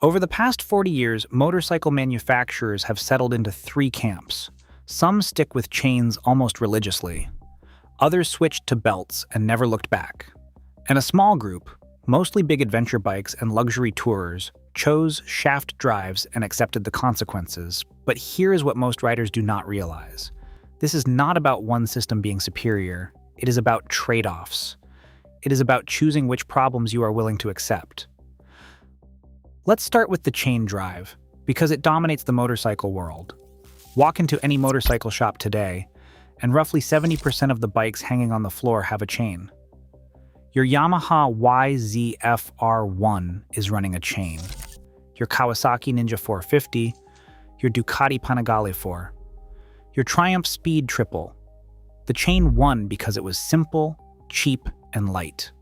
Over the past 40 years, motorcycle manufacturers have settled into three camps. Some stick with chains almost religiously. Others switched to belts and never looked back. And a small group, mostly big adventure bikes and luxury tourers, chose shaft drives and accepted the consequences. But here is what most riders do not realize. This is not about one system being superior. It is about trade-offs. It is about choosing which problems you are willing to accept. Let's start with the chain drive, because it dominates the motorcycle world. Walk into any motorcycle shop today, and roughly 70% of the bikes hanging on the floor have a chain. Your Yamaha YZF-R1 is running a chain. Your Kawasaki Ninja 450, your Ducati Panigale 4, your Triumph Speed Triple. The chain won because it was simple, cheap, and light.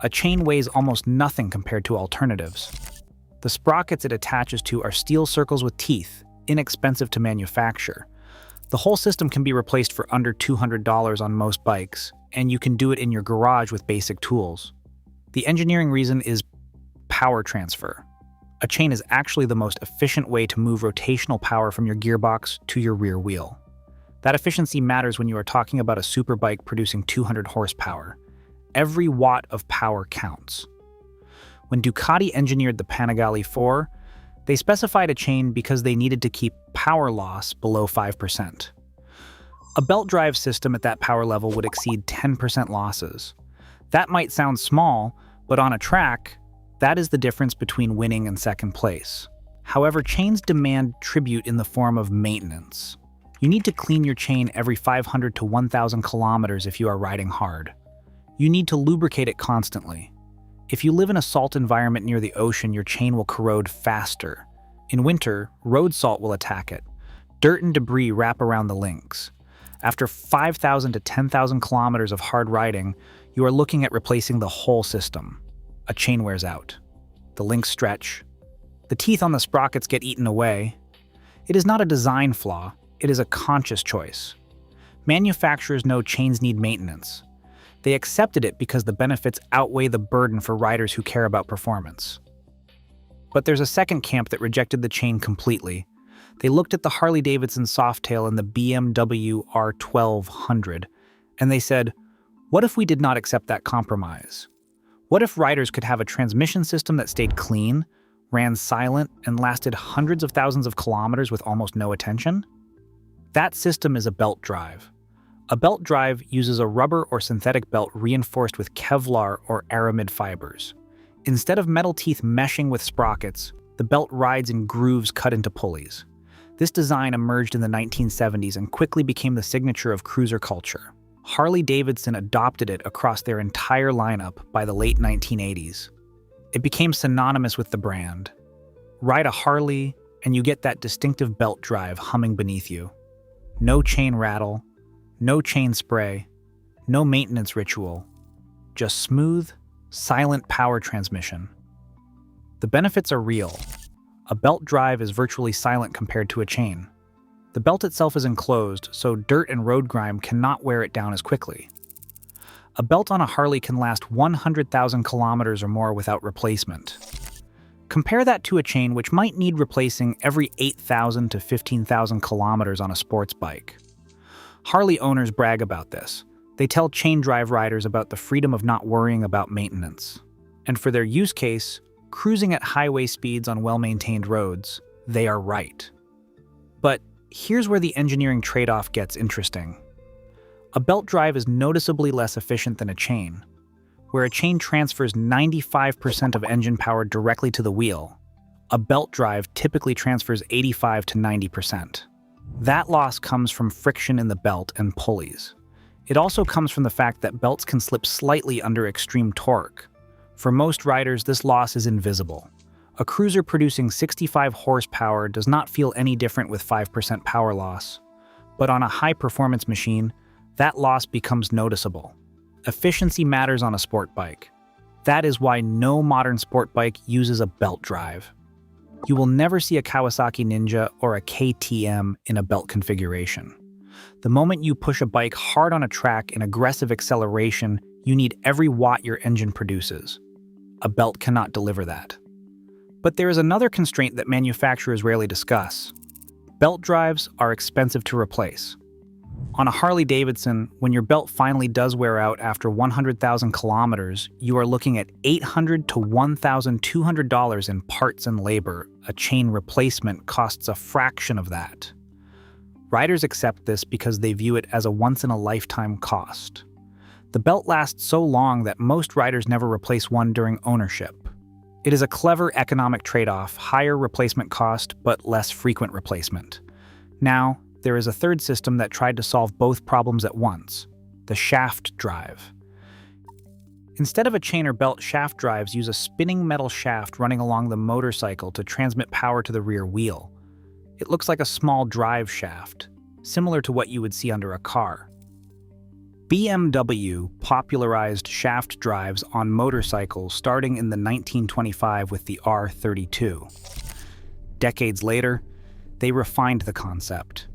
A chain weighs almost nothing compared to alternatives. The sprockets it attaches to are steel circles with teeth, inexpensive to manufacture. The whole system can be replaced for under $200 on most bikes, and you can do it in your garage with basic tools. The engineering reason is power transfer. A chain is actually the most efficient way to move rotational power from your gearbox to your rear wheel. That efficiency matters when you are talking about a superbike producing 200 horsepower. Every watt of power counts. When Ducati engineered the Panigale 4, they specified a chain because they needed to keep power loss below 5%. A belt drive system at that power level would exceed 10% losses. That might sound small, but on a track, that is the difference between winning and second place. However, chains demand tribute in the form of maintenance. You need to clean your chain every 500 to 1,000 kilometers if you are riding hard. You need to lubricate it constantly. If you live in a salt environment near the ocean, your chain will corrode faster. In winter, road salt will attack it. Dirt and debris wrap around the links. After 5,000 to 10,000 kilometers of hard riding, you are looking at replacing the whole system. A chain wears out. The links stretch. The teeth on the sprockets get eaten away. It is not a design flaw, it is a conscious choice. Manufacturers know chains need maintenance. They accepted it because the benefits outweigh the burden for riders who care about performance. But there's a second camp that rejected the chain completely. They looked at the Harley-Davidson Softail and the BMW R1200, and they said, what if we did not accept that compromise? What if riders could have a transmission system that stayed clean, ran silent, and lasted hundreds of thousands of kilometers with almost no attention? That system is a belt drive. A belt drive uses a rubber or synthetic belt reinforced with Kevlar or aramid fibers. Instead of metal teeth meshing with sprockets, the belt rides in grooves cut into pulleys. This design emerged in the 1970s and quickly became the signature of cruiser culture. Harley-Davidson adopted it across their entire lineup by the late 1980s. It became synonymous with the brand. Ride a Harley, and you get that distinctive belt drive humming beneath you. No chain rattle, no chain spray, no maintenance ritual, just smooth, silent power transmission. The benefits are real. A belt drive is virtually silent compared to a chain. The belt itself is enclosed, so dirt and road grime cannot wear it down as quickly. A belt on a Harley can last 100,000 kilometers or more without replacement. Compare that to a chain which might need replacing every 8,000 to 15,000 kilometers on a sports bike. Harley owners brag about this. They tell chain drive riders about the freedom of not worrying about maintenance. And for their use case, cruising at highway speeds on well-maintained roads, they are right. But here's where the engineering trade-off gets interesting. A belt drive is noticeably less efficient than a chain. Where a chain transfers 95% of engine power directly to the wheel, a belt drive typically transfers 85 to 90%. That loss comes from friction in the belt and pulleys. It also comes from the fact that belts can slip slightly under extreme torque. For most riders, this loss is invisible. A cruiser producing 65 horsepower does not feel any different with 5% power loss. But on a high-performance machine, that loss becomes noticeable. Efficiency matters on a sport bike. That is why no modern sport bike uses a belt drive. You will never see a Kawasaki Ninja or a KTM in a belt configuration. The moment you push a bike hard on a track in aggressive acceleration, you need every watt your engine produces. A belt cannot deliver that. But there is another constraint that manufacturers rarely discuss. Belt drives are expensive to replace. On a Harley-Davidson, when your belt finally does wear out after 100,000 kilometers, you are looking at $800 to $1,200 in parts and labor. A chain replacement costs a fraction of that. Riders accept this because they view it as a once-in-a-lifetime cost. The belt lasts so long that most riders never replace one during ownership. It is a clever economic trade-off, higher replacement cost but less frequent replacement. Now, there is a third system that tried to solve both problems at once: the shaft drive. Instead of a chain or belt, shaft drives use a spinning metal shaft running along the motorcycle to transmit power to the rear wheel. It looks like a small drive shaft, similar to what you would see under a car. BMW popularized shaft drives on motorcycles starting in the 1925 with the R32. Decades later, they refined the concept.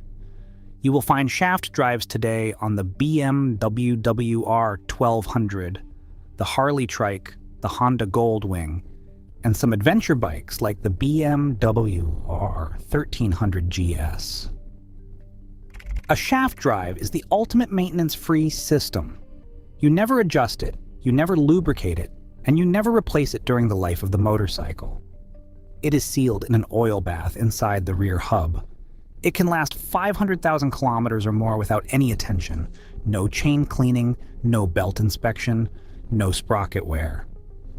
You will find shaft drives today on the BMW WR1200, the Harley Trike, the Honda Goldwing, and some adventure bikes like the BMW R1300 GS. A shaft drive is the ultimate maintenance-free system. You never adjust it, you never lubricate it, and you never replace it during the life of the motorcycle. It is sealed in an oil bath inside the rear hub. It can last 500,000 kilometers or more without any attention. No chain cleaning, no belt inspection, no sprocket wear.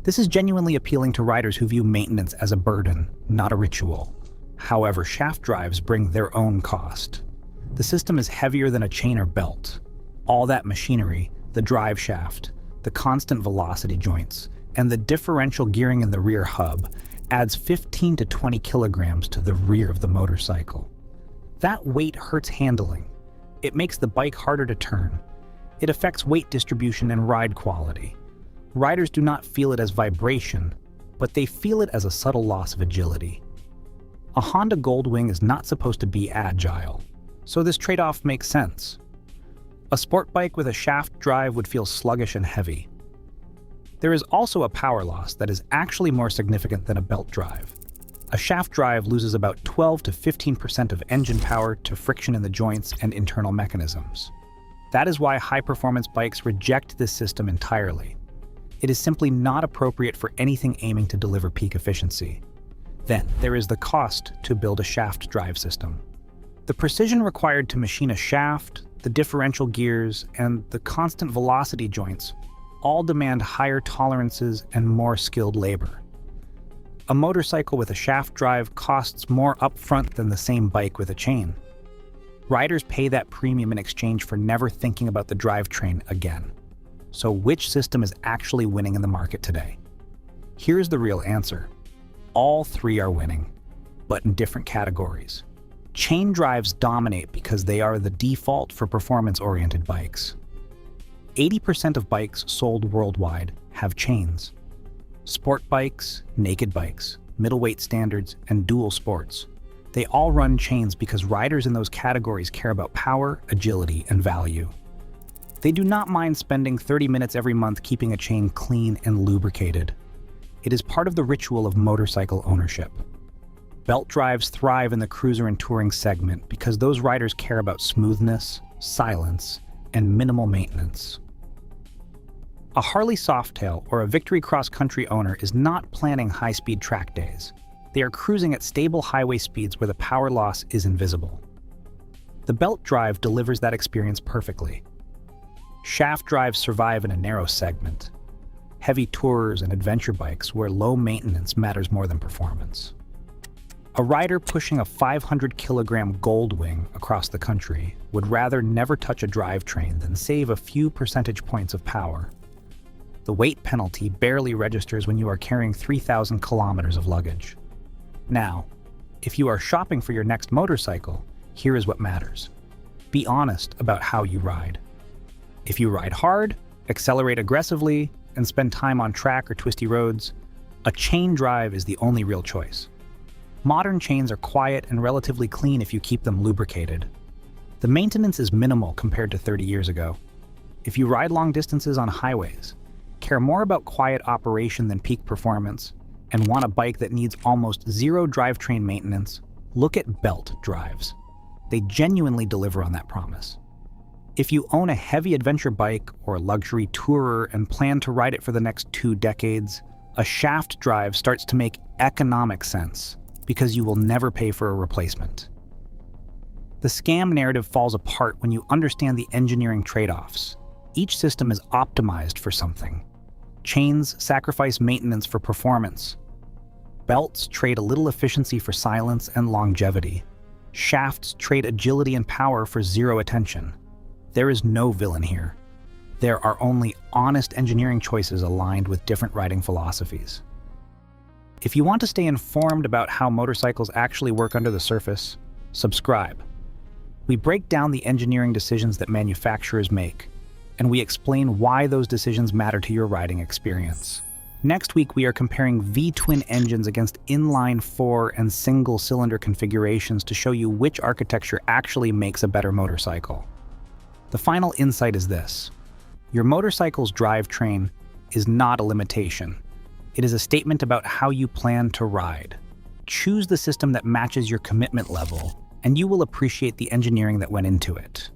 This is genuinely appealing to riders who view maintenance as a burden, not a ritual. However, shaft drives bring their own cost. The system is heavier than a chain or belt. All that machinery, the drive shaft, the constant velocity joints, and the differential gearing in the rear hub adds 15 to 20 kilograms to the rear of the motorcycle. That weight hurts handling. It makes the bike harder to turn. It affects weight distribution and ride quality. Riders do not feel it as vibration, but they feel it as a subtle loss of agility. A Honda Goldwing is not supposed to be agile, so this trade-off makes sense. A sport bike with a shaft drive would feel sluggish and heavy. There is also a power loss that is actually more significant than a belt drive. A shaft drive loses about 12 to 15% of engine power to friction in the joints and internal mechanisms. That is why high-performance bikes reject this system entirely. It is simply not appropriate for anything aiming to deliver peak efficiency. Then, there is the cost to build a shaft drive system. The precision required to machine a shaft, the differential gears, and the constant velocity joints all demand higher tolerances and more skilled labor. A motorcycle with a shaft drive costs more upfront than the same bike with a chain. Riders pay that premium in exchange for never thinking about the drivetrain again. So which system is actually winning in the market today? Here's the real answer. All three are winning, but in different categories. Chain drives dominate because they are the default for performance-oriented bikes. 80% of bikes sold worldwide have chains. Sport bikes, naked bikes, middleweight standards, and dual sports. They all run chains because riders in those categories care about power, agility, and value. They do not mind spending 30 minutes every month keeping a chain clean and lubricated. It is part of the ritual of motorcycle ownership. Belt drives thrive in the cruiser and touring segment because those riders care about smoothness, silence, and minimal maintenance. A Harley Softail or a Victory Cross Country owner is not planning high-speed track days. They are cruising at stable highway speeds where the power loss is invisible. The belt drive delivers that experience perfectly. Shaft drives survive in a narrow segment. Heavy tourers and adventure bikes where low maintenance matters more than performance. A rider pushing a 500-kilogram Goldwing across the country would rather never touch a drivetrain than save a few percentage points of power. The weight penalty barely registers when you are carrying 3,000 kilometers of luggage. Now, if you are shopping for your next motorcycle, here is what matters. Be honest about how you ride. If you ride hard, accelerate aggressively, and spend time on track or twisty roads, a chain drive is the only real choice. Modern chains are quiet and relatively clean if you keep them lubricated. The maintenance is minimal compared to 30 years ago. If you ride long distances on highways, care more about quiet operation than peak performance, and want a bike that needs almost zero drivetrain maintenance, look at Belt drives. They genuinely deliver on that promise. If you own a heavy adventure bike or a luxury tourer and plan to ride it for the next 2 decades, a shaft drive starts to make economic sense because you will never pay for a replacement. The scam narrative falls apart when you understand the engineering trade-offs. Each system is optimized for something. Chains sacrifice maintenance for performance. Belts trade a little efficiency for silence and longevity. Shafts trade agility and power for zero attention. There is no villain here. There are only honest engineering choices aligned with different riding philosophies. If you want to stay informed about how motorcycles actually work under the surface, subscribe. We break down the engineering decisions that manufacturers make, and we explain why those decisions matter to your riding experience. Next week, we are comparing V-twin engines against inline-4 and single-cylinder configurations to show you which architecture actually makes a better motorcycle. The final insight is this: your motorcycle's drivetrain is not a limitation. It is a statement about how you plan to ride. Choose the system that matches your commitment level, and you will appreciate the engineering that went into it.